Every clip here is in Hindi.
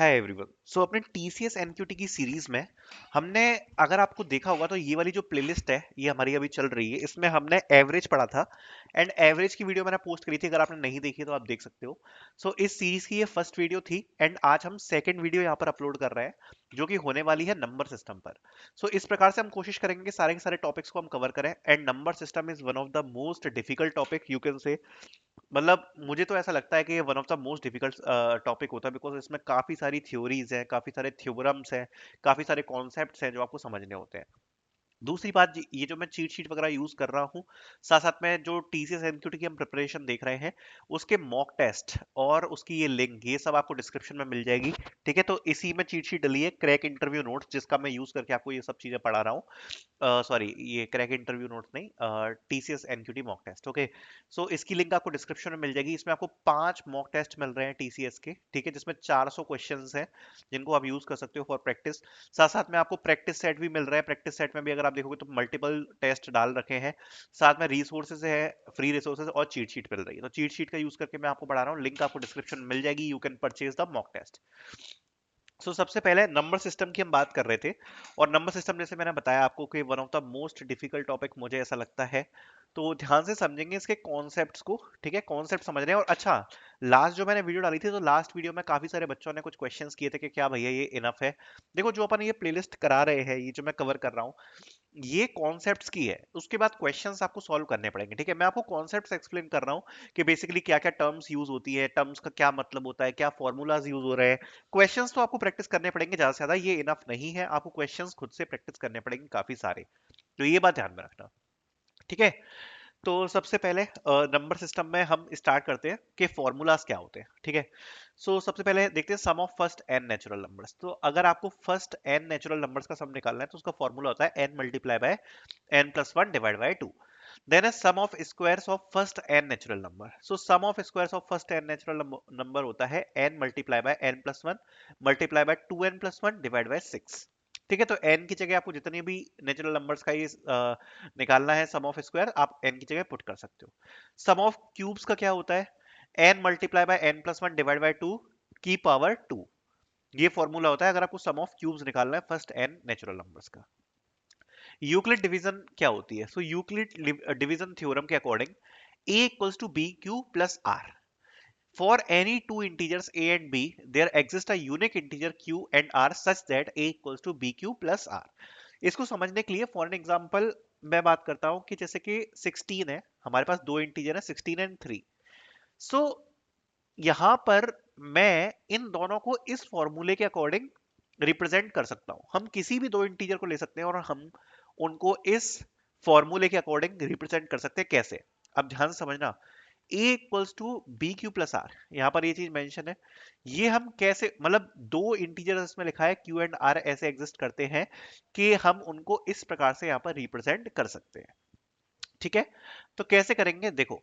Hi everyone. सो अपने टीसीएस एनक्यूटी की सीरीज में हमने, अगर आपको देखा होगा तो ये वाली जो प्लेलिस्ट है ये हमारी अभी चल रही है, इसमें हमने एवरेज पढ़ा था एंड एवरेज की वीडियो मैंने पोस्ट करी थी। अगर आपने नहीं देखी तो आप देख सकते हो। सो इस सीरीज की ये फर्स्ट वीडियो थी एंड आज हम सेकंड वीडियो यहाँ पर अपलोड कर रहे हैं जो कि होने वाली है नंबर सिस्टम पर। सो इस प्रकार से हम कोशिश करेंगे कि सारे के सारे टॉपिक्स को हम कवर करें and number system is one of the most difficult topic you can say. मतलब मुझे तो ऐसा लगता है कि ये one of the most difficult topic होता है बिकॉज इसमें काफी सारी थ्योरीज हैं, काफी सारे थ्योरम्स हैं, काफी सारे कॉन्सेप्ट्स हैं जो आपको समझने होते हैं। दूसरी बात, ये जो मैं चीट शीट वगैरह यूज कर रहा हूँ, साथ साथ में जो टीसीएस एमक्यूटी की हम प्रिपरेशन देख रहे हैं, उसके मॉक टेस्ट और उसकी ये लिंक, ये सब आपको डिस्क्रिप्शन में मिल जाएगी। ठीक है, तो इसी में चीट शीट डली है क्रैक इंटरव्यू नोट्स, जिसका मैं यूज करके आपको ये सब चीजें पढ़ा रहा हूँ। सॉरी, ये क्रैक इंटरव्यू नोट्स नहीं, TCS NQT mock test. Okay, so इसकी लिंक आपको डिस्क्रिप्शन में मिल जाएगी। इसमें आपको 5 मॉक टेस्ट मिल रहे हैं टीसीएस के, ठीक है, जिसमें 400 क्वेश्चंस हैं जिनको आप यूज कर सकते हो फॉर प्रैक्टिस। साथ साथ में आपको प्रैक्टिस सेट भी मिल रहा है। प्रैक्टिस सेट में भी अगर आप देखोगे तो मल्टीपल टेस्ट डाल रखे हैं। साथ में रिसोर्सेज है, फ्री रिसोर्सेज और चीट शीट मिल रही है। तो चीट शीट का यूज करके मैं आपको पढ़ा रहा हूँ, लिंक आपको डिस्क्रिप्शन में मिल जाएगी। You can purchase the mock test. सबसे पहले नंबर सिस्टम की हम बात कर रहे थे, और नंबर सिस्टम जैसे मैंने बताया आपको कि one of the most difficult topic मुझे ऐसा लगता है। तो ध्यान से समझेंगे इसके कॉन्सेप्ट्स को, ठीक है, कॉन्सेप्ट समझ रहे हैं। और अच्छा, लास्ट जो मैंने वीडियो डाली थी, तो लास्ट वीडियो में काफी सारे बच्चों ने कुछ क्वेश्चंस किए थे कि क्या भैया ये इनफ है। देखो, जो अपन ये प्लेलिस्ट करा रहे हैं, ये जो मैं कवर कर रहा हूँ, ये कॉन्सेप्ट्स की है। उसके बाद क्वेश्चंस आपको सॉल्व करने पड़ेंगे। ठीक है, मैं आपको कॉन्सेप्ट्स एक्सप्लेन कर रहा हूँ कि बेसिकली क्या क्या टर्म्स यूज होती है, टर्म्स का क्या मतलब होता है, क्या फॉर्मूलाज यूज हो रहे हैं। क्वेश्चंस तो आपको प्रैक्टिस करने पड़ेंगे ज्यादा से ज्यादा, ये इनफ नहीं है, आपको क्वेश्चंस खुद से प्रैक्टिस करने पड़ेंगे काफी सारे। तो ये बात ध्यान में रखना। ठीक है, तो सबसे पहले नंबर सिस्टम में हम स्टार्ट करते हैं कि फॉर्मूलाज क्या होते हैं। ठीक है, सबसे पहले देखते हैं sum of first n natural numbers. तो अगर आपको फर्स्ट एन नेचुरल नंबर्स का सम निकालना है तो उसका फॉर्मूला होता है n multiply by n plus 1 divided by 2. Then a sum of squares of first n natural number. So sum of squares of first n natural number होता है n multiply by n plus 1 multiply by 2n plus 1 divided by 6. ठीक है, तो n की जगह आपको जितने भी नेचुरल नंबर्स का ये निकालना है सम ऑफ स्क्वायर, आप n की जगह पुट कर सकते हो। सम ऑफ क्यूब्स का क्या होता है, n multiply by n plus 1 divide bye 2 की पावर 2। ये फॉर्मूला होता है अगर आपको सम ऑफ क्यूब्स निकालना है फर्स्ट n नेचुरल नंबर्स का। यूक्लिड डिवीजन क्या होती है, यूक्लिड डिवीजन थ्योरम के according a equals to bq plus r. For any two integers a and b, there exists a unique integer q and r such that a equals to bq plus r. इसको समझने के लिए फॉर एन एग्जांपल मैं बात करता हूं कि जैसे कि 16 है, हमारे पास दो इंटीजर है 16 एंड 3। सो यहां पर मैं इन दोनों को इस फॉर्मूले के अकॉर्डिंग रिप्रेजेंट कर सकता हूं। हम किसी भी दो इंटीजर को ले सकते हैं और हम उनको इस फॉर्मूले के अकॉर्डिंग रिप्रेजेंट कर सकते हैं। कैसे, अब ध्यान से समझना। a equals to b q plus r, यहां पर ये चीज मेंशन है। ये हम कैसे, मतलब दो इंटीजर इसमें लिखा है q एंड r ऐसे एग्जिस्ट करते हैं कि हम उनको इस प्रकार से यहां पर रिप्रेजेंट कर सकते हैं। ठीक है, तो कैसे करेंगे देखो।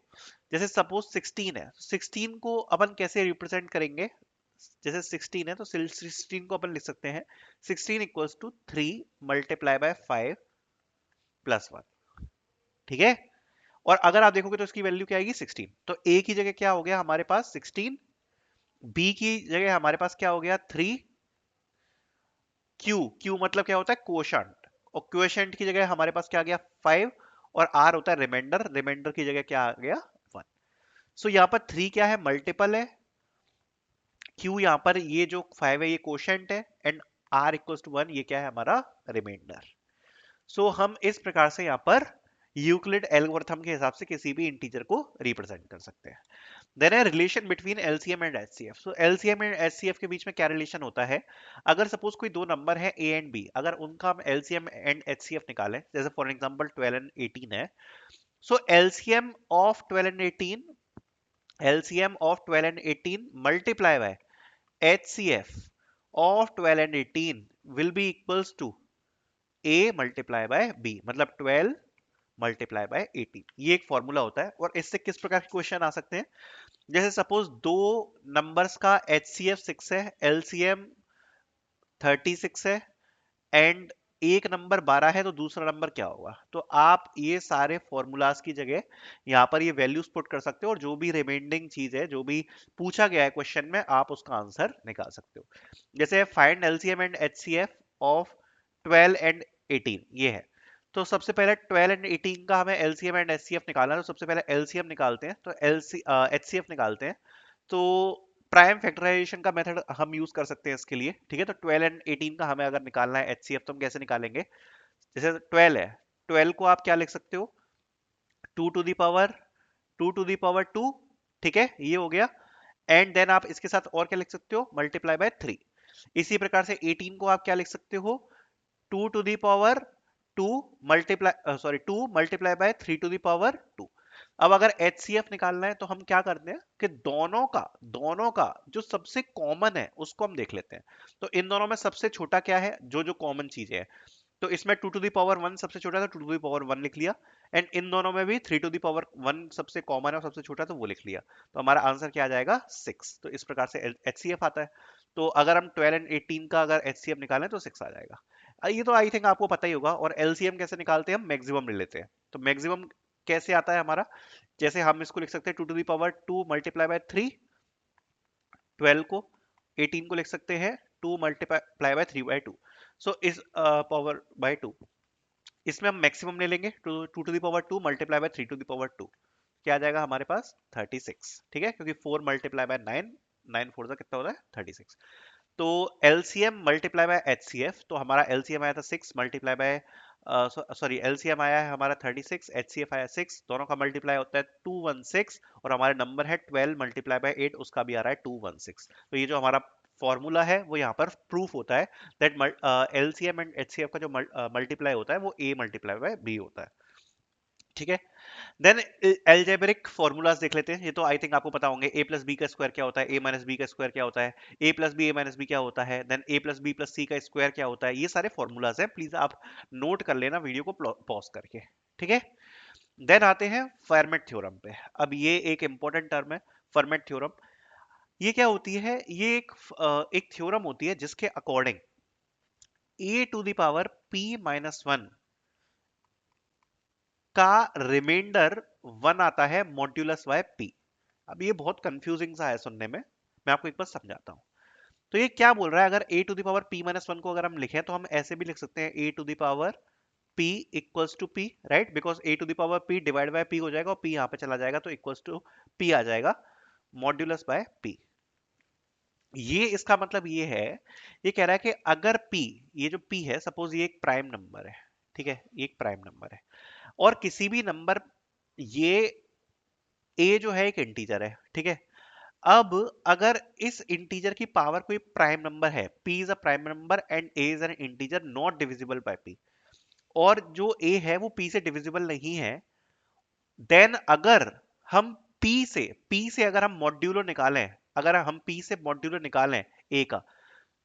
जैसे सपोज 16 है, 16 को अपन कैसे रिप्रेजेंट करेंगे। जैसे 16 है तो 16 को अपन लिख सकते हैं 16 equals to 3 multiply by 5 plus 1। ठीक है, और अगर आप देखोगे तो इसकी वैल्यू क्या आएगी 16। तो a की जगह क्या हो गया हमारे पास 16, b की जगह हमारे पास क्या हो गया 3, q मतलब क्या होता है कोशंट, और क्वोशंट की जगह हमारे पास क्या आ गया 5, और r होता है रिमाइंडर, रिमाइंडर की जगह क्या आ गया 1। यहाँ पर 3 क्या है मल्टीपल है, q यहाँ पर ये जो 5 है ये कोशेंट है, एंड r इक्वल्स टू 1 ये क्या है हमारा रिमाइंडर। हम इस प्रकार से यहाँ पर यूक्लिड एल्गोरिथम के हिसाब से किसी भी इंटीजर को रिप्रेजेंट कर सकते हैं। देन है relation between LCM and HCF. LCM and HCF के बीच में क्या रिलेशन होता है। अगर सपोज कोई दो नंबर है ए एंड बी, अगर उनका हम एलसीएम एंड एचसीएफ निकालें, जैसे फॉर एग्जांपल 12 एंड 18 है। LCM of 12 and 18, LCM of 12 and 18 multiply by HCF of 12 and 18 will be equals to A multiply by B, मतलब 12 multiply by 18। ये एक फॉर्मूला होता है। और इससे किस प्रकार के क्वेश्चन आ सकते हैं, जैसे सपोज दो नंबर्स का HCF 6 है, LCM 36 है, एंड एक नंबर 12 है तो दूसरा नंबर क्या होगा। तो आप ये सारे फॉर्मूलाज की जगह यहाँ पर ये वैल्यूज पुट कर सकते हो और जो भी रिमेंडिंग चीज है, जो भी पूछा गया है क्वेश्चन में, आप उसका आंसर निकाल सकते हो। जैसे find LCM and HCF of 12 and 18 ये है। तो सबसे पहले 12 एंड 18 का हमें एलसीएम एंड एचसीएफ निकालना है। तो सबसे पहले एलसीएम निकालते हैं, तो एचसीएफ निकालते हैं। तो प्राइम फैक्टराइजेशन का मेथड हम यूज कर सकते हैं इसके लिए, ठीक है। तो 12 एंड 18 का हमें अगर निकालना है एचसीएफ, तो हम कैसे निकालेंगे। जैसे 12 है, 12 को आप क्या लिख सकते हो, 2 टू दी पावर 2, ठीक है, ये हो गया। एंड देन आप इसके साथ और क्या लिख सकते हो, मल्टीप्लाई बाय 3। इसी प्रकार से 18 को आप क्या लिख सकते हो, 2 to the power 2 multiply by 3 to the power 2। अब अगर एचसीएफ निकालना है तो हम क्या करते हैं कि दोनों का जो सबसे कॉमन है उसको हम देख लेते हैं। तो इन दोनों में सबसे छोटा क्या है, जो जो कॉमन चीजें हैं। तो इसमें 2 टू दी पावर 1 सबसे छोटा था, 2 टू दी पावर 1 लिख लिया। एंड इन दोनों में भी 3 टू दी पावर 1 सबसे कॉमन है और सबसे छोटा, तो वो लिख लिया। तो हमारा आंसर क्या आ जाएगा, 6। तो इस प्रकार से एचसीएफ आता है। तो अगर हम 12 एंड 18 का अगर एचसीएफ निकालें तो 6 आ जाएगा। ये तो आई थिंक आपको पता ही होगा। और एलसीएम कैसे निकालते हैं, हम मैक्सिमम ले लेते हैं। तो मैक्सिमम कैसे आता है हमारा, जैसे हम इसको लिख सकते हैं 2 to the power 2 multiply by 3, 12 को, 18 को लिख सकते हैं 2 मल्टीप्लाई बाय 3/2। सो इस पावर बाय 2, इसमें हम मैक्सिमम ले लेंगे। 2 to the power 2 multiply by 3 to the power 2, क्या आ जाएगा हमारे पास, 36, ठीक है। क्योंकि 4 मल्टीप्लाई बाय 9, 9 4 कितना होता है, 36। तो एलसीएम मल्टीप्लाई बाय एचसीएफ, तो हमारा एलसीएम आया था 6 मल्टीप्लाई बाय, सॉरी, एलसीएम आया है हमारा 36, एचसीएफ आया 6, दोनों का मल्टीप्लाई होता है 216। और हमारा नंबर है 12 मल्टीप्लाई बाय 8, उसका भी आ रहा है 216। तो ये जो हमारा फॉर्मूला है वो यहाँ पर प्रूफ होता है दैट एलसीएम एंड एचसीएफ का जो मल्टीप्लाई होता है वो ए मल्टीप्लाई बाय बी होता है, ठीक है। देन एल्जेब्रिक फॉर्मूलाज देख लेते हैं। ये तो आई थिंक आपको पता होंगे। ए प्लस बी का स्क्वायर क्या होता है, ए माइनस बी का स्क्वायर क्या होता है, ए प्लस बी ए माइनस बी क्या होता है, देन ए प्लस बी प्लस सी का स्क्वायर क्या होता है। ये सारे फॉर्मूलाज हैं, प्लीज आप नोट कर लेना वीडियो को पॉज करके, ठीक है। देन आते हैं फर्मेट थ्योरम पे। अब ये एक इंपॉर्टेंट टर्म है, फर्मेट थ्योरम। ये क्या होती है, ये एक थ्योरम होती है जिसके according a to the power p minus 1 का रिमाइंडर 1 आता है मॉड्यूलस बाय पी। अब ये बहुत कंफ्यूजिंग सा है सुनने में, मैं आपको एक बार समझाता हूं। तो ये क्या बोल रहा है, अगर a to the power p minus 1 को अगर हम लिखें तो हम ऐसे भी लिख सकते हैं a to the power p equals to p, right. Because a to the power p divide by p हो जाएगा और p यहाँ पे चला जाएगा, तो इक्वल्स टू p आ जाएगा मॉड्यूलस बाय p। ये इसका मतलब ये है, ये कह रहा है कि अगर p, ये जो p है, सपोज ये एक प्राइम नंबर है, ठीक है, ये एक प्राइम नंबर है। और किसी भी नंबर, ये a जो है एक इंटीजर है, ठीक है। अब अगर इस इंटीजर की पावर कोई प्राइम नंबर है, p is a prime number and a is an integer not divisible by p, और जो a है वो p से डिविजिबल नहीं है, देन अगर हम p से अगर हम मॉड्यूलो निकालें, अगर हम p से मॉड्यूलो निकालें a का,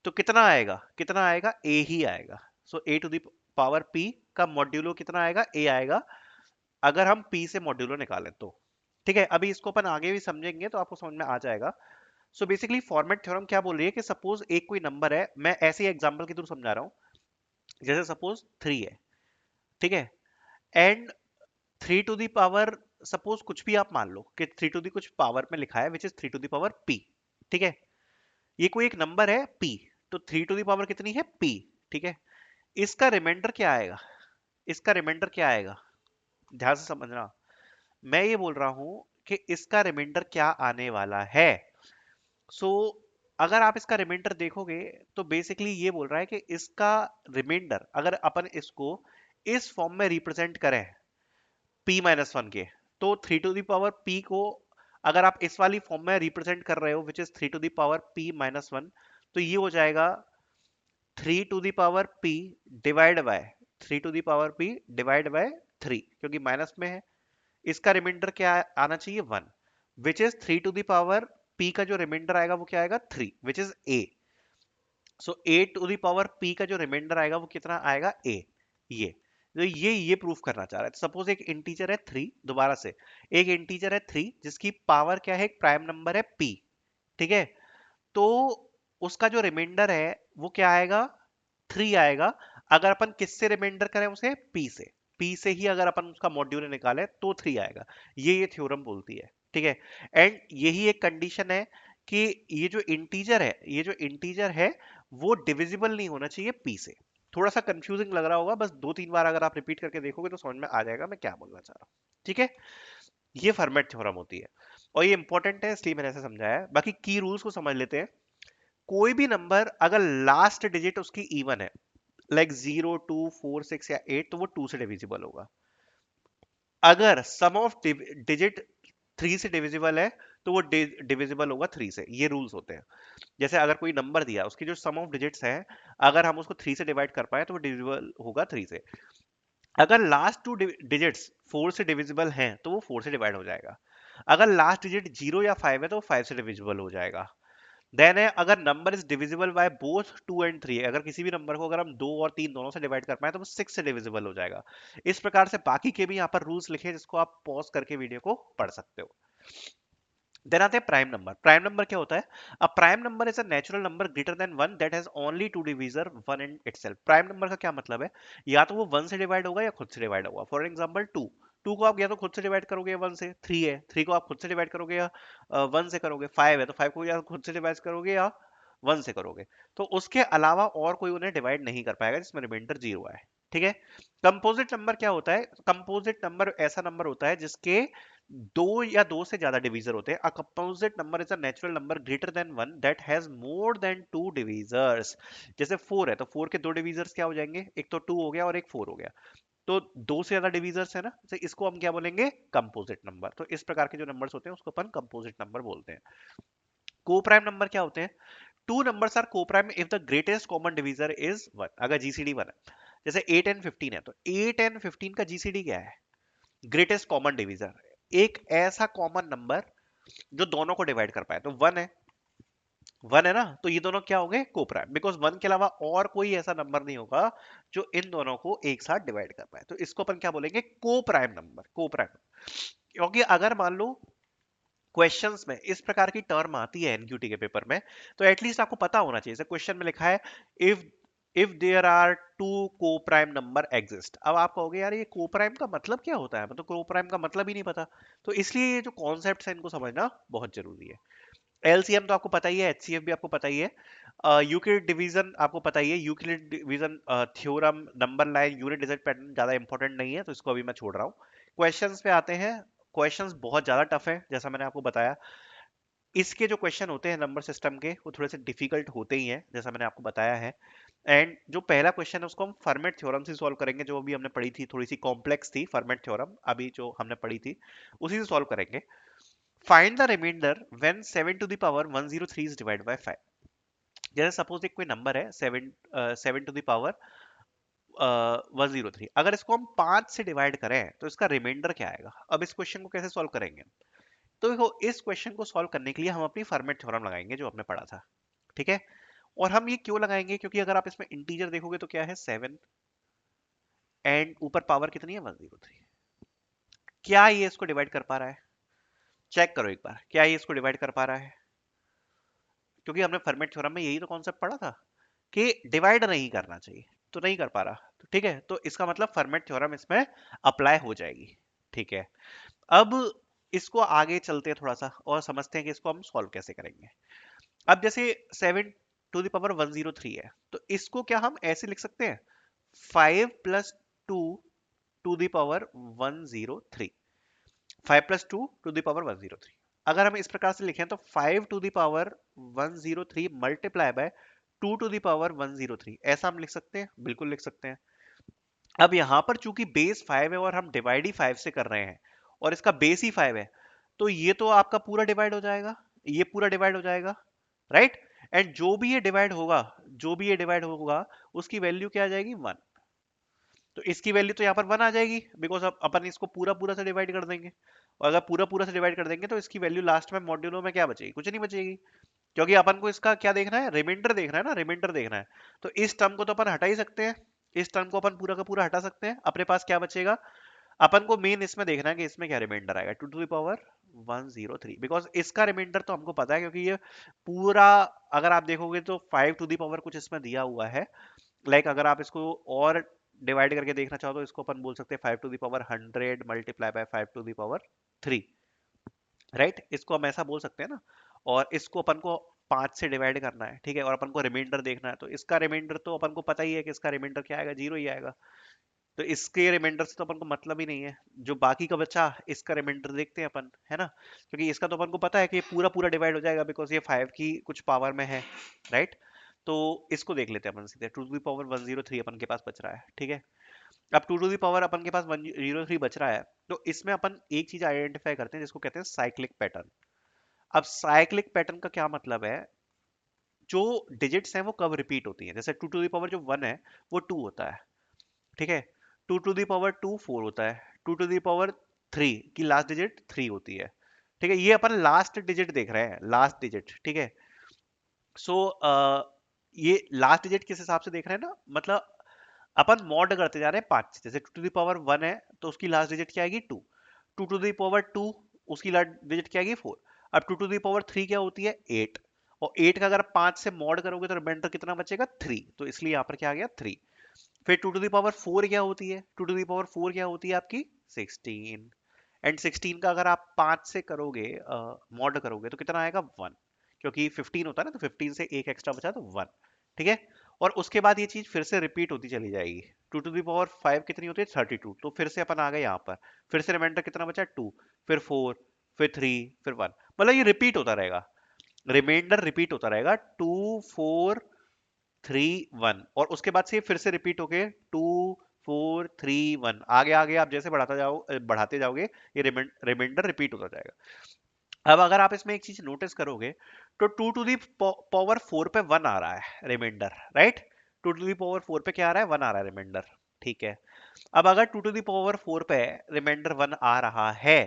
तो कितना आएगा a ही आएगा। So a to the power p का मॉड्यूलो कितना आएगा, a आएगा, अगर हम p से मॉड्यूलो निकालें तो, ठीक है। अभी इसको अपन आगे भी समझेंगे तो आपको समझ में आ जाएगा। सो बेसिकली फॉर्मेट थ्योरम क्या बोल रही है कि सपोज एक कोई नंबर है, मैं ऐसे ही एग्जांपल के थ्रू समझा रहा हूं। जैसे सपोज 3 है, ठीक है, and 3 to the power, suppose कुछ भी आप मान लो कि 3 टू दी कुछ पावर में लिखा है which is 3 to the power p, ठीक है। ये कोई एक नंबर है p, तो 3 टू दी पावर कितनी है, p, ठीक है। इसका रिमाइंडर क्या आएगा, इसका रिमाइंडर क्या आएगा, ध्यान से समझना। मैं ये बोल रहा हूं कि इसका रिमाइंडर क्या आने वाला है। सो अगर आप इसका रिमाइंडर देखोगे तो बेसिकली ये बोल रहा है कि इसका रिमाइंडर, अगर अपन इसको इस फॉर्म में रिप्रेजेंट करें p माइनस 1 के, तो 3 टू द पावर p को अगर आप इस वाली फॉर्म में रिप्रेजेंट कर रहे हो which is 3 to the power p minus 1, तो ये हो जाएगा 3 to the power p divide by 3 to the power p divide by 3, क्योंकि माइनस में है। इसका रिमाइंडर क्या आना चाहिए, 1, which is 3 to the power p का जो रिमाइंडर आएगा वो क्या आएगा, 3, which is a। So a to the power p का जो रिमाइंडर आएगा वो कितना आएगा, a। ये तो ये प्रूफ करना चाह रहा है। सपोज एक इंटीजर है 3, दोबारा से एक इंटीजर है 3 जिसकी पावर क्या है, एक प्राइम नंबर है p, ठीक है। तो उसका जो रिमाइंडर है वो क्या आएगा, 3 आएगा, अगर अपन किससे रिमाइंडर करें उसे, पी से ही अगर अपन उसका मॉड्यूल निकाले तो 3 आएगा। ये थ्योरम बोलती है, ठीक है। एंड यही एक कंडीशन है कि ये जो इंटीजर है वो डिविजिबल नहीं होना चाहिए पी से। थोड़ा सा कंफ्यूजिंग लग रहा होगा, बस 2-3 बार अगर आप रिपीट करके देखोगे तो समझ में आ जाएगा मैं क्या बोलना चाह रहा हूँ, ठीक है। ये फॉर्मेट थ्योरम होती है और ये इंपॉर्टेंट है इसलिए मैंने ऐसे समझाया है। बाकी की रूल्स को समझ लेते हैं। कोई भी नंबर अगर लास्ट डिजिट उसकी इवन है, लाइक 0, 2, 4, 6 या 8, तो वो 2 से डिविजिबल होगा। अगर सम ऑफ डिजिट 3 से डिविजिबल है तो वो डिविजिबल होगा 3 से। ये रूल्स होते हैं। जैसे अगर कोई नंबर दिया, उसकी जो सम ऑफ डिजिट्स है, अगर हम उसको 3 से डिवाइड कर पाए तो वो डिविजिबल होगा 3 से। अगर लास्ट 2 डिजिट्स 4 से डिविजिबल हैं तो वो 4 से डिवाइड हो जाएगा। अगर लास्ट डिजिट 0 या 5 है तो वो 5 से डिविजिबल हो जाएगा। देन है, अगर number is divisible by both 2 and 3, अगर किसी भी नंबर को अगर हम 2 और 3 दोनों से डिवाइड कर पाए तो वो 6 से डिविजिबल हो जाएगा। इस प्रकार से बाकी के भी यहाँ पर रूल्स लिखे हैं जिसको आप पॉज करके वीडियो को पढ़ सकते हो। देन आते हैं प्राइम नंबर। प्राइम नंबर क्या होता है? A prime number is a natural number greater than 1 that has only two divisor 1 in itself. Prime number का क्या मतलब है? या तो वो 1 से डिवाइड होगा या खुद से डिवाइड होगा। फॉर एग्जांपल 2, 2 को आप या तो खुद से डिवाइड करोगे या 1 से। 3 है, 3 को आप खुद से डिवाइड करोगे या 1 से करोगे। 5 है तो 5 को या खुद से डिवाइड करोगे या 1 से करोगे। तो उसके अलावा और कोई उन्हें डिवाइड नहीं कर पाएगा जिसमें रिमाइंडर 0 है, ठीक है। कंपोजिट नंबर क्या होता है? कंपोजिट नंबर ऐसा नंबर होता है जिसके दो या दो से ज्यादा डिवीजर होते हैं। A composite number is a natural number greater than 1 that has more than 2 डिवीजर्स। जैसे 4 है तो 4 के दो डिवीजर्स क्या हो जाएंगे? एक तो 2 हो गया और एक 4 हो गया। तो दो से ज्यादा डिवीजर्स है ना, तो इसको हम क्या बोलेंगे? Composite number. तो इस प्रकार के जो नंबर्स होते हैं उसको अपन कंपोजिट नंबर बोलते हैं। को प्राइम नंबर क्या होते हैं? टू नंबर्स आर को prime if the greatest common divisor is 1। अगर जीसीडी 1 है, जैसे 8 एंड 15 है, तो 8 एंड 15 का जीसीडी क्या है? Greatest common divisor. एक ऐसा कॉमन नंबर जो दोनों को डिवाइड कर पाए। तो 1 है, 1 है ना, तो ये दोनों क्या हो गए? को प्राइम। बिकॉज 1 के अलावा और कोई ऐसा नंबर नहीं होगा जो इन दोनों को एक साथ डिवाइड कर पाए। तो इसको अपन क्या बोलेंगे? को प्राइम नंबर। को प्राइम। क्योंकि अगर मान लो क्वेश्चंस में इस प्रकार की टर्म आती है एनक्यूटी के पेपर में, तो एटलीस्ट आपको पता होना चाहिए। जैसे क्वेश्चन में लिखा है if if there are two coprime number exist. अब आप कहोगे यार ये को प्राइम का मतलब क्या होता है, मतलब को प्राइम का मतलब ही नहीं पता। तो इसलिए ये जो कॉन्सेप्ट है इनको समझना बहुत जरूरी है। एलसीएम तो आपको पता ही है, एचसीएफ भी आपको पता ही है, यूक्लिड डिवीजन आपको पता ही है, Euclid division theorem, number line, unit digit pattern ज्यादा इंपॉर्टेंट नहीं है तो इसको अभी मैं छोड़ रहा हूँ। क्वेश्चंस पे आते हैं। क्वेश्चंस बहुत ज्यादा टफ है जैसा मैंने आपको बताया। इसके जो क्वेश्चन होते हैं नंबर सिस्टम के वो थोड़े से डिफिकल्ट होते ही हैं जैसा मैंने आपको बताया है। एंड जो पहला क्वेश्चन है उसको हम फर्मेट थ्योरम से सॉल्व करेंगे, जो अभी हमने पढ़ी थी, थोड़ी सी कॉम्प्लेक्स थी फर्मेट थ्योरम अभी जो हमने पढ़ी थी, उसी से सॉल्व करेंगे। Find the remainder when 7 to the power 103 is divided by 5। जैसे सपोज एक कोई नंबर है 7 टू द पावर 103, अगर इसको हम 5 से डिवाइड करें तो इसका रिमाइंडर क्या आएगा? अब इस क्वेश्चन को कैसे सॉल्व करेंगे? तो देखो, इस क्वेश्चन को सॉल्व करने के लिए हम अपनी फर्मेट थ्योरम लगाएंगे जो हमने पढ़ा था, ठीक है। और हम ये क्यों लगाएंगे? क्योंकि अगर आप इसमें इंटीजर देखोगे तो क्या है? 7 एंड ऊपर पावर कितनी है? 103। क्या ये इसको डिवाइड कर पा रहा है? चेक करो एक बार, क्या ये इसको डिवाइड कर पा रहा है? क्योंकि हमने फर्मेट थ्योरम में यही तो कॉन्सेप्ट पढ़ा था कि डिवाइड नहीं करना चाहिए, तो नहीं कर पा रहा। तो ठीक है, तो इसका मतलब फर्मेट थ्योरम इसमें अप्लाई हो जाएगी, ठीक है। अब इसको आगे चलते हैं थोड़ा सा और समझते हैं कि इसको हम सॉल्व कैसे करेंगे। अब जैसे 7 टू द पावर 103 है, तो इसको क्या हम ऐसे लिख सकते हैं? 5 + 2 to the power 103। 5 + 2 to the power 103। अगर हम इस प्रकार से लिखें तो 5 to the power 103 multiply by 2 to the power 103, ऐसा हम लिख सकते हैं? बिल्कुल लिख सकते हैं। अब यहां पर चूंकि बेस 5 है और हम डिवाइड ही 5 से कर रहे हैं और इसका बेस ही 5 है, तो ये तो आपका पूरा डिवाइड हो जाएगा, ये पूरा डिवाइड हो जाएगा, राइट। एंड जो भी ये डिवाइड होगा उसकी वैल्यू क्या आ जाएगी? 1। तो इसकी वैल्यू तो यहाँ पर 1 आ जाएगी, बिकॉज अपन इसको पूरा पूरा से डिवाइड कर देंगे। और अगर पूरा पूरा से डिवाइड कर देंगे तो इसकी वैल्यू लास्ट में मॉड्यूलो में क्या बचेगी? कुछ नहीं बचेगी। क्योंकि अपन को इसका क्या देखना है? रिमाइंडर देखना है ना, रिमाइंडर देखना है। तो इस टर्म को तो अपन हटा ही सकते हैं, इस टर्म को अपन पूरा का पूरा हटा सकते हैं। अपने पास क्या बचेगा? अपन को मेन इसमें देखना है कि इसमें क्या रिमाइंडर आएगा, 2 टू द पावर 103। बिकॉज इसका रिमाइंडर तो हमको पता है, क्योंकि ये पूरा, अगर आप देखोगे तो 5 टू द पावर कुछ इसमें दिया हुआ है, लाइक अगर आप इसको और डिवाइड करके देखना चाहो तो इसको अपन बोल सकते हैं 5 to the power 100 multiply by 5 to the power 3, right? इसको हम ऐसा बोल सकते हैं ना। और इसको अपन को 5 से डिवाइड करना है, ठीक है, और अपन को रिमाइंडर देखना है, तो इसका रिमाइंडर तो अपन को पता ही है कि इसका रिमाइंडर क्या आएगा, 0 ही आएगा। तो इसके रिमाइंडर से तो अपन को मतलब ही नहीं है। जो बाकी का बचा इसका रिमाइंडर देखते हैं अपन, है ना, क्योंकि इसका तो अपन को पता है कि ये पूरा पूरा डिवाइड हो जाएगा बिकॉज ये 5 की कुछ पावर में है, राइट? तो इसको देख लेते हैं अपन सीधे। 2 to the power 103 अपन के पास बच रहा है, ठीक है। अब 2 to the power अपन के पास 103 बच रहा है, तो इसमें अपन एक चीज आइडेंटिफाई करते हैं जिसको कहते हैं साइक्लिक पैटर्न। अब साइक्लिक पैटर्न का क्या मतलब है? जो डिजिट्स हैं वो कब रिपीट होती हैं। जैसे 2 to the power जो 1 है वो 2 होता है, ठीक है। 2 to the power 2 4 होता है। 2 to the power 3 की लास्ट डिजिट 3 होती है, ठीक है। ये अपन लास्ट डिजिट देख रहे हैं, लास्ट डिजिट, ठीक है। सो ये लास्ट डिजिट किस हिसाब से देख रहे हैं ना, मतलब अपन मॉड करते जा रहे हैं 5 से। जैसे 2 to the power 1 है तो उसकी लास्ट डिजिट क्या आएगी 2। 2 to the power 2 उसकी लास्ट डिजिट क्या आएगी 4। अब 2 to the power 3 क्या होती है 8, और 8 का अगर 5 से मॉड करोगे तो रिमाइंडर कितना बचेगा 3, तो इसलिए यहाँ पर क्या आ गया 3। फिर 2 to the power 4 क्या होती है, 2 to the power 4 क्या होती है आपकी 16, एंड 16 का अगर आप 5 से करोगे मॉड करोगे तो कितना आएगा 1, क्योंकि 15 होता है ना, तो 15 से एक एक्स्ट्रा बचा तो 1, ठीक है। और उसके बाद ये चीज फिर से रिपीट होती चली जाएगी। 2 to the power 5 कितनी होती है 32, तो फिर से अपन आ गए यहाँ पर, फिर से रिमाइंडर कितना बचा 2, फिर 4, फिर 3, फिर 1, मतलब ये रिपीट होता रहेगा, रिमाइंडर रिपीट होता रहेगा 2 4 3 1, और उसके बाद से ये फिर से रिपीट होके 2 4 3 1, आगे आगे आप जैसे बढ़ाते जाओगे ये रिमाइंडर रिपीट होता जाएगा। अब अगर आप इसमें एक चीज नोटिस करोगे तो 2 to the power 4 पे 1 आ रहा है reminder, right? 2 to the power 4 पे क्या आ रहा है 1 आ रहा है रिमाइंडर, ठीक है। अब अगर 2 to the power 4 पे रिमाइंडर 1 आ रहा है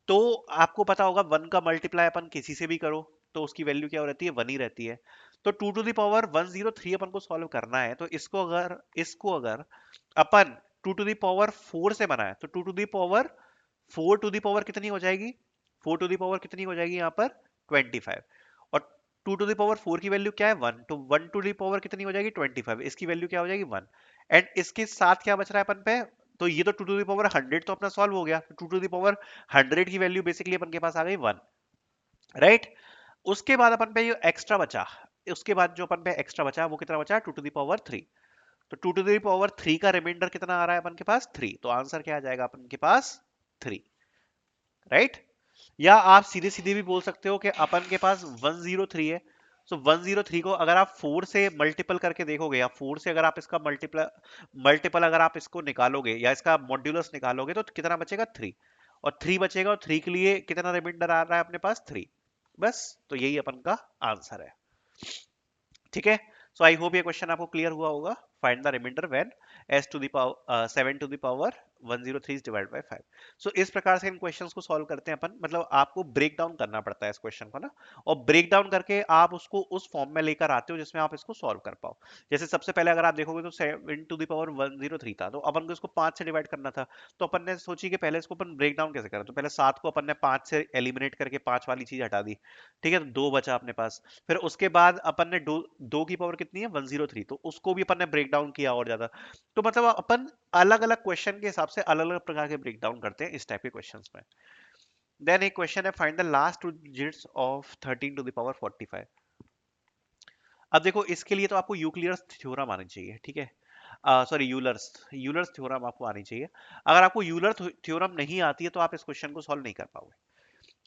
तो आपको पता होगा 1 का मल्टीप्लाई अपन किसी से भी करो तो उसकी वैल्यू क्या रहती है 1 ही रहती है। तो 2 to the power 103 अपन को सॉल्व करना है, तो इसको अगर अपन 2 to the power 4 से बनाए तो 2 to the power 4 कितनी हो जाएगी, 4 कितनी हो जाएगी यहाँ पर 25, और 2 to the power 4 की वैल्यू क्या है 1, तो 1 to the power कितनी हो जाएगी 25, इसकी वैल्यू क्या हो जाएगी 1। एंड इसके साथ क्या बच रहा है अपन पे, तो ये तो 2 to the power 100 तो अपना सॉल्व हो गया, तो 2 to the power 100 की वैल्यू बेसिकली अपन के पास आ गई 1, राइट? उसके बाद अपन पे ये एक्स्ट्रा बचा, उसके बाद जो अपन पे एक्स्ट्रा बचा वो कितना बचा 2 to the power 3, तो 2 to the power 3 का रिमाइंडर कितना आ रहा है अपन के पास 3, तो आंसर क्या आ जाएगा अपन के पास 3, राइट? या आप सीधे सीधे भी बोल सकते हो कि अपन के पास 103 है, सो 103 को अगर आप 4 से मल्टीपल करके देखोगे, या 4 से अगर आप इसका मल्टीपल अगर आप इसको निकालोगे या इसका मॉड्यूलस निकालोगे तो कितना बचेगा 3, और 3 बचेगा, और 3 के लिए कितना रिमाइंडर आ रहा है अपने पास 3, बस। तो यही अपन का आंसर है, ठीक है। सो आई होप ये क्वेश्चन आपको क्लियर हुआ होगा। Find the remainder when s to the power 7 to the power 103 is divided by 5। सो इस प्रकार से इन क्वेश्चंस को सॉल्व करते हैं अपन, मतलब आपको ब्रेक डाउन करना पड़ता है इस क्वेश्चन को ना, और ब्रेक डाउन करके आप उसको उस फॉर्म में लेकर आते हो जिसमें आप इसको सॉल्व कर पाओ। जैसे सबसे पहले अगर आप देखोगे तो 7 टू द पावर 103 था, तो अपन को इसको 5 से डिवाइड करना था, तो अपन ने सोची कि पहले इसको अपन ब्रेक डाउन कैसे करें, तो पहले 7 को अपन ने 5 से एलिमिनेट करके 5 वाली चीज हटा दी, ठीक है, तो 2 बचा अपने पास। फिर उसके बाद अपन ने दो की पावर कितनी है 103, तो उसको भी अपन ने ब्रेक डाउन किया और ज्यादा। तो मतलब अपन अलग अलग क्वेश्चन के हिसाब से अलग अलग प्रकार के ब्रेक डाउन करते हैं इस टाइप के क्वेश्चंस में। देन एक क्वेश्चन है find the last two digits of 13 to the power 45। अब देखो इसके लिए तो आपको यूक्लियर्स थ्योरम आनी चाहिए, ठीक है, सॉरी यूलर्स यूलर्स थ्योरम आपको आनी चाहिए। अगर आपको यूलर थ्योरम नहीं आती है तो आप इस क्वेश्चन को सॉल्व नहीं कर पाओगे।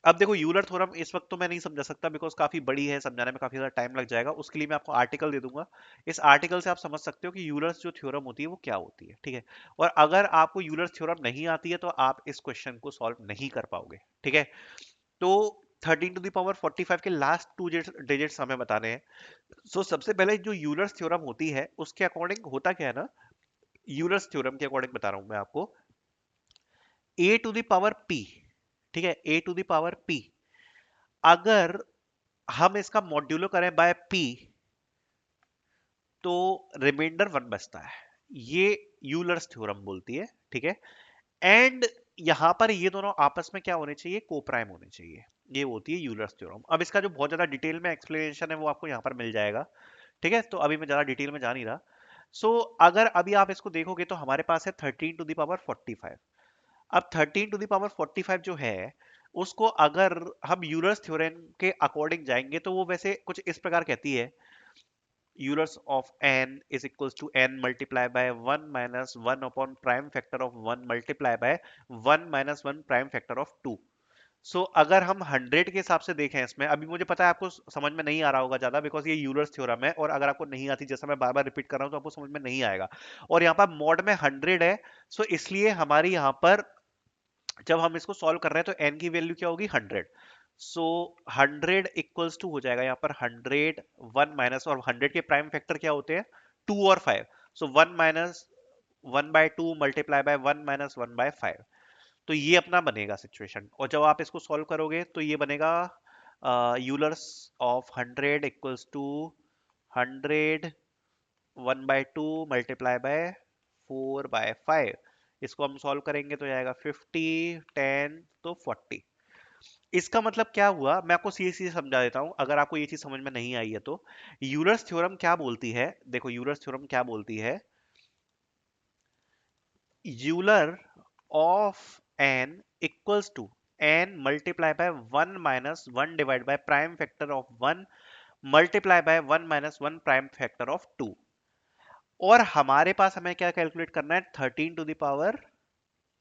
अब देखो यूलर थ्योरम इस वक्त तो मैं नहीं समझा सकता बिकॉज काफी बड़ी है, समझाने में काफी ज्यादा टाइम लग जाएगा, उसके लिए मैं आपको आर्टिकल दे दूंगा। इस आर्टिकल से आप समझ सकते हो कि यूलर्स जो थ्योरम होती है वो क्या होती है, ठीक है। और अगर आपको यूलर्स थ्योरम नहीं आती है तो आप इस क्वेश्चन को सॉल्व नहीं कर पाओगे, ठीक है। तो 13 टू द पावर 45 के लास्ट टू डिजिट्स हमें बताने हैं। सो सबसे पहले जो यूलर्स थ्योरम होती है उसके अकॉर्डिंग होता क्या है ना, यूलर्स थ्योरम के अकॉर्डिंग बता रहा हूं मैं आपको, ए टू द पावर पी, ठीक है, ए टू द पावर पी, अगर हम इसका मॉड्यूलो करें बाय पी तो रिमाइंडर 1 बचता है, ये यूलर्स थ्योरम बोलती है, ठीक है। एंड यहां पर ये दोनों आपस में क्या होने चाहिए कोप्राइम होने चाहिए, ये होती है यूलर्स थ्योरम। अब इसका जो बहुत ज्यादा डिटेल में एक्सप्लेनेशन है वो आपको यहाँ पर मिल जाएगा, ठीक है, तो अभी मैं ज्यादा डिटेल में जा नहीं रहा। अगर अभी आप इसको देखोगे तो हमारे पास है 13 to the power 45। अब 13 to the power 45 जो है उसको अगर हम यूलर्स थ्योरम के अकॉर्डिंग जाएंगे तो वो वैसे कुछ इस प्रकार कहती है, Eulers of n is equals to n multiply by 1 minus 1 upon prime factor of 1 multiply by 1 minus 1 prime factor of 2। अगर हम 100 के हिसाब से देखें इसमें, अभी मुझे पता है आपको समझ में नहीं आ रहा होगा ज्यादा, बिकॉज ये यूलर्स थ्योरम है और अगर आपको नहीं आती, जैसा मैं बार बार रिपीट कर रहा हूं, तो आपको समझ में नहीं आएगा। और यहाँ पर मॉड में 100 है, इसलिए हमारी यहाँ पर जब हम इसको सॉल्व कर रहे हैं तो n की वैल्यू क्या होगी 100। 100 इक्वल्स टू हो जाएगा यहाँ पर 100 1 माइनस, और 100 के प्राइम फैक्टर क्या होते हैं 2 और 5। 1 माइनस 1/2 मल्टीप्लाई बाय 1 माइनस 1/5। तो ये अपना बनेगा सिचुएशन, और जब आप इसको सॉल्व करोगे तो ये बनेगा Euler's of 100 equals to 100 1/2 multiply by 4/5। इसको हम सॉल्व करेंगे तो जाएगा 50 10 तो 40। इसका मतलब क्या हुआ, मैं आपको सीधे सीधे समझा देता हूं अगर आपको ये चीज समझ में नहीं आई है तो। यूलर्स थ्योरम क्या बोलती है, देखो यूलर्स थ्योरम क्या बोलती है, Euler of n equals to n multiply by 1 minus 1 divide by prime factor of 1 multiply by 1 minus 1 prime factor of 2। और हमारे पास हमें क्या कैलकुलेट करना है, 13 टू द पावर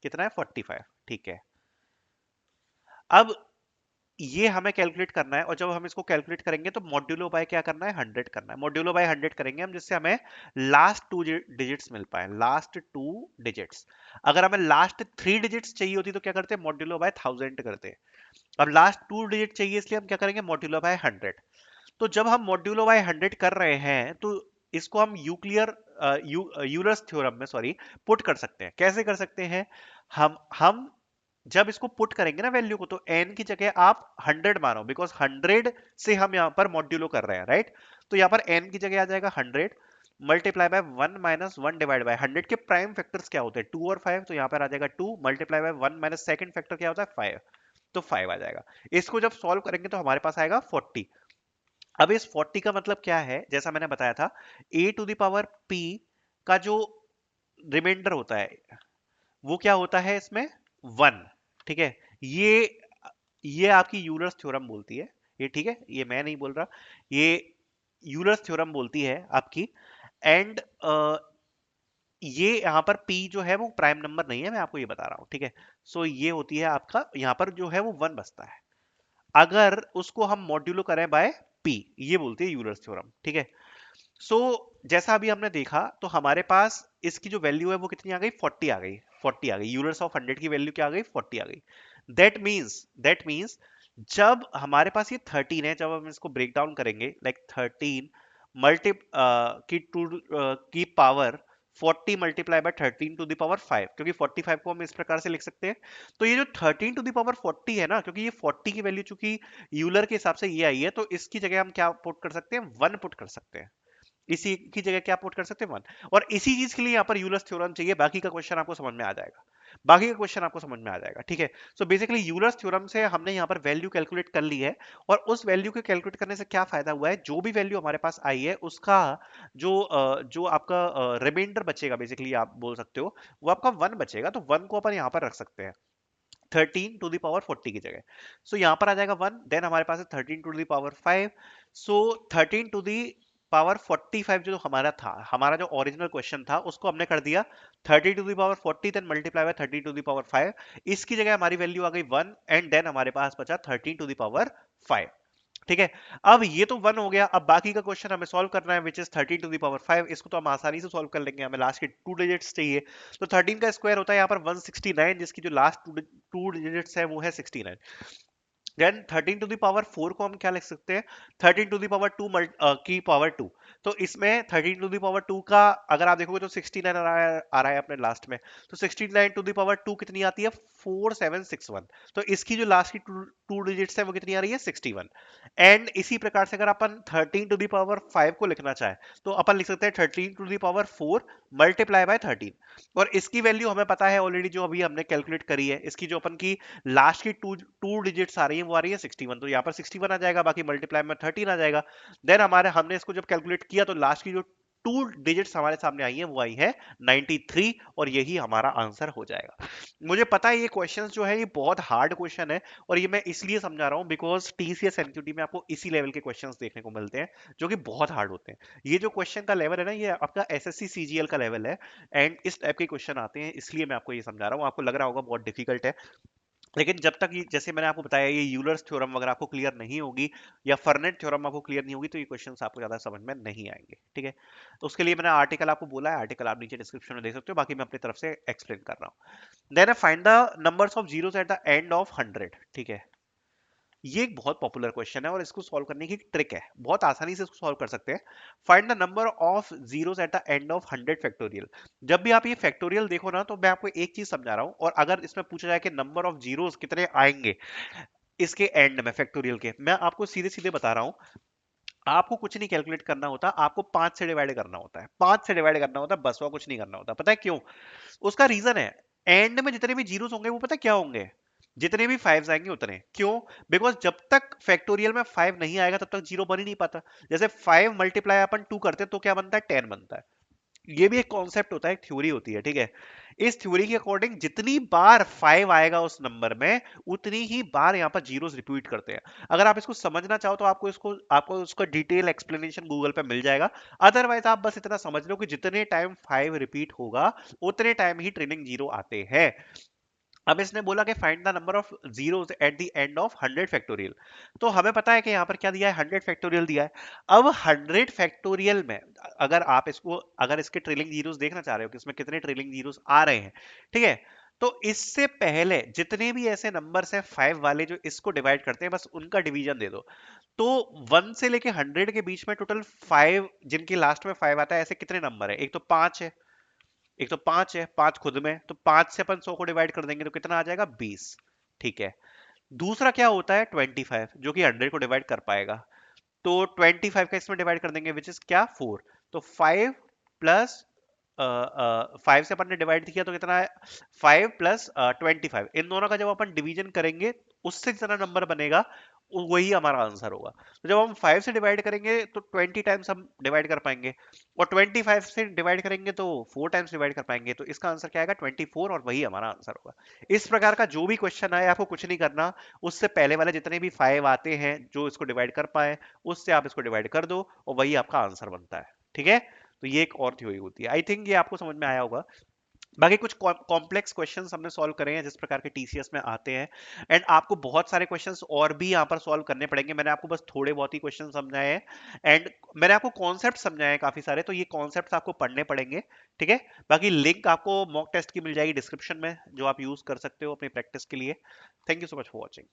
कितना है 45। ठीक है, अब ये हमें कैलकुलेट करना है, और जब हम इसको कैलकुलेट करेंगे तो मॉड्यूलो बाय क्या करना है 100 करना है। मॉड्यूलो बाय 100 करेंगे हम, जिससे हमें लास्ट टू डिजिट्स मिल पाए, लास्ट टू डिजिट्स। अगर हमें लास्ट 3 डिजिट्स चाहिए होती तो क्या करते हैं, मॉड्यूलो बाय 1000 करते। अब लास्ट 2 डिजिट चाहिए, इसलिए हम क्या करेंगे मॉड्यूलो बाय 100। तो जब हम मॉड्यूलो बाय 100 कर रहे हैं तो इसको हम यूलर्स थ्योरम में सॉरी पुट कर सकते हैं। कैसे कर सकते हैं, हम जब इसको पुट करेंगे ना वैल्यू को, तो n की जगह आप 100 मानो, बिकॉज 100 से हम यहाँ पर मॉड्यूलो कर रहे हैं, राइट। तो यहाँ पर n की जगह आ जाएगा 100 multiply by 1 minus 1 divide bye 100 के प्राइम फैक्टर्स क्या होते हैं 2 और 5, तो यहाँ पर आ जाएगा 2 multiply by 1 minus second factor क्या होता है 5, तो 5 आ जाएगा। इसको जब सॉल्व करेंगे तो हमारे पास आएगा 40। अब इस 40 का मतलब क्या है, जैसा मैंने बताया था, a to the power p का जो रिमाइंडर होता है वो क्या होता है इसमें 1। ठीक है, ये आपकी यूलर्स थ्योरम बोलती है, ये ठीक है, ये मैं नहीं बोल रहा, ये यूलर्स थ्योरम बोलती है आपकी। एंड ये यहाँ पर p जो है वो प्राइम नंबर नहीं है, मैं आपको ये बता रहा हूँ, ठीक है। ये होती है आपका, यहाँ पर जो है वो 1 बचता है अगर उसको हम मॉड्यूलो करें बाय p, ये बोलती है यूलर्स थ्योरम, ठीक है। सो जैसा अभी हमने देखा तो हमारे पास इसकी जो वैल्यू है वो कितनी आ गई 40 आ गई, 40 आ गई, यूलर्स ऑफ 100 की वैल्यू क्या आ गई 40 आ गई। दैट मीन्स जब हमारे पास ये 13 है, जब हम इसको ब्रेक डाउन करेंगे लाइक 13 मल्टी की टू की power 40 multiply by 13 to the power 5, क्योंकि 45 को हम इस प्रकार से लिख सकते हैं। तो ये जो 13 टू द पावर 40 है ना, क्योंकि ये 40 की वैल्यू चूंकि यूलर के हिसाब से ये आई है, तो इसकी जगह हम क्या पुट कर सकते हैं 1 पुट कर सकते हैं, इसी की जगह क्या पुट कर सकते हैं 1। और इसी चीज के लिए यहाँ पर यूलर्स थ्योरम चाहिए, बाकी का क्वेश्चन आपको समझ में आ जाएगा, बाकी का क्वेश्चन आपको समझ में आ जाएगा, ठीक है। बेसिकली यूलर्स थ्योरम से हमने यहाँ पर वैल्यू कैलकुलेट कर ली है, और उस वैल्यू के कैलकुलेट करने से क्या फायदा हुआ है, जो भी वैल्यू हमारे पास आई है उसका जो आपका रिमाइंडर बचेगा, बेसिकली आप बोल सकते हो वो आपका 1 बचेगा, तो 1 को अपन यहाँ पर रख सकते हैं 13 टू द पावर 40 की जगह। यहाँ पर आ जाएगा 1, देन हमारे पास है 13 to the power 5। 13 to the power 45 जो हमारा था, हमारा जो ओरिजिनल क्वेश्चन था उसको हमने कर दिया 30 to the power 40 then multiply by 30 to the power 5। इसकी जगह हमारी वैल्यू आ गई 1, एंड देन हमारे पास बचा 13 टू द पावर 5। ठीक है, अब ये तो 1 हो गया, अब बाकी का क्वेश्चन हमें सॉल्व करना है which is 13 to the power 5। इसको तो हम आसानी से सॉल्व कर लेंगे, हमें लास्ट के 2 डिजिट्स चाहिए। तो 13 का स्क्वायर होता है यहाँ पर 169, जिसकी जो लास्ट 2 डिजिट्स है वो है 69। देन 13 टू द पावर 4 को हम क्या लिख सकते हैं 13 टू द पावर 2 की पावर 2। तो इसमें 13 टू द पावर 2 का अगर आप देखोगे तो 69 आ रहा है अपने लास्ट में, तो 69 टू द पावर 2 कितनी आती है 4761। तो इसकी जो लास्ट की 2 डिजिट्स है वो कितनी आ रही है 61। एंड इसी प्रकार से अगर अपन 13 टू द पावर 5 को लिखना चाहे तो अपन लिख सकते हैं 13 to the power 4 multiply by 13, और इसकी वैल्यू हमें पता है ऑलरेडी, जो अभी हमने कैलकुलेट करी है, इसकी जो अपन की लास्ट की टू डिजिट्स आ रही है वो आ रही है 61। तो यहाँ पर 61 आ जाएगा, बाकी मल्टीप्लाई में 13 आ जाएगा। देन हमने इसको जब कैलकुलेट किया तो लास्ट की जो टू डिजिट्स हमारे सामने आई है, वो आई है 93, और यही हमारा आंसर हो जाएगा। मुझे पता है ये क्वेश्चंस जो है ये बहुत हार्ड क्वेश्चन है, और ये मैं इसलिए समझा रहा हूँ बिकॉज टीसीएस एनक्यूटी में आपको इसी लेवल के क्वेश्चंस देखने को मिलते हैं जो कि बहुत हार्ड होते हैं। ये जो क्वेश्चन का लेवल है ना, ये आपका एसएससी सीजीएल का लेवल है, एंड इस टाइप के क्वेश्चन आते हैं, इसलिए मैं आपको ये समझा रहा हूँ। आपको लग रहा होगा बहुत डिफिकल्ट है, लेकिन जब तक ये, जैसे मैंने आपको बताया, ये यूलर्स थ्योरम वगैरह आपको क्लियर नहीं होगी, या फर्नेट थ्योरम आपको क्लियर नहीं होगी, तो ये क्वेश्चंस आपको ज्यादा समझ में नहीं आएंगे। ठीक है, तो उसके लिए मैंने आर्टिकल आपको बोला है, आर्टिकल आप नीचे डिस्क्रिप्शन में देख सकते हो, बाकी मैं अपनी तरफ से एक्सप्लेन कर रहा हूँ। Then find the numbers of zeros at the end of 100। ठीक है, ये एक बहुत पॉपुलर क्वेश्चन है, और इसको सॉल्व करने की ट्रिक है, बहुत आसानी से इसको सॉल्व कर सकते हैं। Find the number of zeros at the end of 100 factorial. जब भी आप ये फैक्टोरियल देखो ना, तो मैं आपको एक चीज समझा रहा हूं, और अगर इसमें पूछा जाए कि नंबर ऑफ जीरोस कितने आएंगे इसके एंड में फैक्टोरियल के, मैं आपको सीधे सीधे बता रहा हूं, आपको कुछ नहीं कैलकुलेट करना होता, आपको 5 से डिवाइड करना होता है, 5 से डिवाइड करना होता है बस, और कुछ नहीं करना होता। पता है क्यों? उसका रीजन है, एंड में जितने भी जीरोस होंगे वो पता है क्या होंगे, जितने भी फाइव्स आएंगे उतने। क्यों? बिकॉज जब तक फैक्टोरियल में 5 नहीं आएगा तब तक जीरो बन ही नहीं पाता। जैसे 5 मल्टीप्लाई अपन 2 करते हैं तो क्या बनता है, 10 बनता है। ये भी एक कॉन्सेप्ट होता है, एक थ्योरी होती है। ठीक है, इस थ्योरी के अकॉर्डिंग जितनी बार 5 आएगा उस नंबर में, उतनी ही बार यहाँ पर जीरोस रिपीट करते हैं। अगर आप इसको समझना चाहो तो आपको उसका डिटेल एक्सप्लेनेशन गूगल पे मिल जाएगा। अदरवाइज आप बस इतना समझ लो कि जितने टाइम 5 रिपीट होगा उतने टाइम ही ट्रेलिंग जीरो आते हैं। अब इसने बोला कि find the number of zeros at the end of 100 factorial. तो हमें पता है कि यहाँ पर क्या दिया है, 100 फैक्टोरियल दिया है। अब 100 फैक्टोरियल में अगर आप इसको, अगर इसके ट्रेलिंग जीरोस देखना चाह रहे हो कि इसमें कितने ट्रेलिंग जीरोस आ रहे हैं, ठीक है, तो इससे पहले जितने भी ऐसे नंबर्स हैं 5 वाले जो इसको डिवाइड करते हैं, बस उनका डिवीजन दे दो। तो 1 से लेके 100 के बीच में टोटल 5, जिनके लास्ट में 5 आता है, ऐसे कितने नंबर है? एक तो 5 है, एक तो 5 है, 5 खुद में, तो 5 से अपन 100 को डिवाइड कर देंगे तो कितना आ जाएगा, 20। ठीक है, दूसरा क्या होता है, 25, जो कि 100 को डिवाइड कर पाएगा। तो 25 का इसमें डिवाइड कर देंगे, विच इज क्या, 4। तो 5 प्लस 5 से अपन ने डिवाइड किया तो कितना है, 5 प्लस 25। इन दोनों का जब अपन डिवीजन करेंगे, उससे जितना नंबर बनेगा वही हमारा आंसर होगा। तो जब हम 5 से डिवाइड करेंगे तो 20 टाइम्स हम डिवाइड कर पाएंगे, और 25 से डिवाइड करेंगे तो 4 टाइम्स डिवाइड कर पाएंगे। तो इसका आंसर क्या आएगा, 24, और वही हमारा आंसर होगा। इस प्रकार का जो भी क्वेश्चन आए, आपको कुछ नहीं करना, उससे पहले वाले जितने भी 5 आते हैं जो इसको डिवाइड कर पाए, उससे आप इसको डिवाइड कर दो, और वही आपका आंसर बनता है। ठीक है, तो ये एक और थ्योरी होती है। आई थिंक ये आपको समझ में आया होगा। बाकी कुछ कॉम्प्लेक्स क्वेश्चंस हमने सॉल्व करे हैं जिस प्रकार के टीसीएस में आते हैं, एंड आपको बहुत सारे क्वेश्चंस और भी यहाँ पर सॉल्व करने पड़ेंगे। मैंने आपको बस थोड़े बहुत ही क्वेश्चन समझाए हैं, एंड मैंने आपको कॉन्सेप्ट समझाए हैं काफी सारे, तो ये कॉन्सेप्ट्स आपको पढ़ने पड़ेंगे। ठीक है, बाकी लिंक आपको मॉक टेस्ट की मिल जाएगी डिस्क्रिप्शन में, जो आप यूज कर सकते हो अपनी प्रैक्टिस के लिए। Thank you so much for watching.